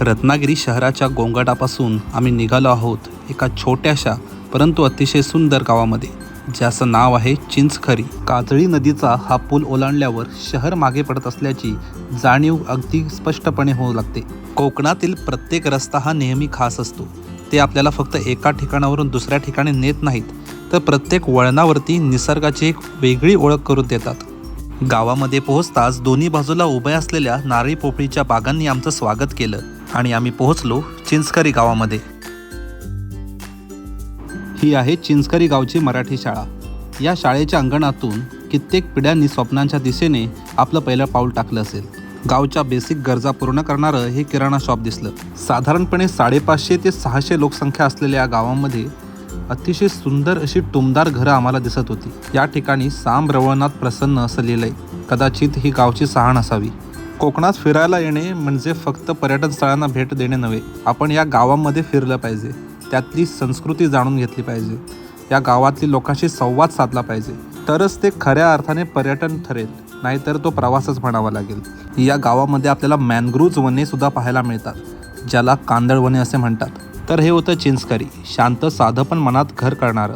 रत्नागिरी शहराच्या गोंगाटापासून आम्ही निघालो आहोत एका छोट्याशा परंतु अतिशय सुंदर गावामध्ये, ज्याचं नाव आहे चिंचखरी. काजळी नदीचा हा पूल ओलांडल्यावर शहर मागे पडत असल्याची जाणीव अगदी स्पष्टपणे होऊ लागते. कोकणातील प्रत्येक रस्ता हा नेहमी खास असतो. ते आपल्याला फक्त एका ठिकाणावरून दुसऱ्या ठिकाणी नेत नाहीत, तर प्रत्येक वळणावरती निसर्गाची एक वेगळी ओळख करून देतात. गावामध्ये पोहोचताच दोन्ही बाजूला उभ्या असलेल्या नारळी पोफळीच्या बागांनी आमचं स्वागत केलं आणि आम्ही पोहोचलो चिंचखरी गावामध्ये. ही आहे चिंचखरी गावची मराठी शाळा. या शाळेच्या अंगणातून कित्येक पिढ्यांनी स्वप्नांच्या दिशेने आपलं पहिलं पाऊल टाकलं असेल. गावच्या बेसिक गरजा पूर्ण करणारं हे किराणा शॉप दिसलं. साधारणपणे 550 ते 600 लोकसंख्या असलेल्या या गावामध्ये अतिशय सुंदर अशी टुमदार घरं आम्हाला दिसत होती. या ठिकाणी साम रवळनाथ प्रसन्न असं लिहिलंय. कदाचित ही गावची सहाण असावी. कोकणात फिरायला येणे म्हणजे फक्त पर्यटन स्थळांना भेट देणे नव्हे, आपण या गावामध्ये फिरलं पाहिजे, त्यातली संस्कृती जाणून घेतली पाहिजे, या गावातली लोकांशी संवाद साधला पाहिजे, तरच ते खऱ्या अर्थाने पर्यटन ठरेल, नाहीतर तो प्रवासच म्हणावा लागेल. या गावामध्ये आपल्याला मॅनग्रोव्ज वने सुद्धा पाहायला मिळतात, ज्याला कांदळवने असे म्हणतात. तर हे होतं चिंचखरी, शांत साधं पण मनात घर करणारं.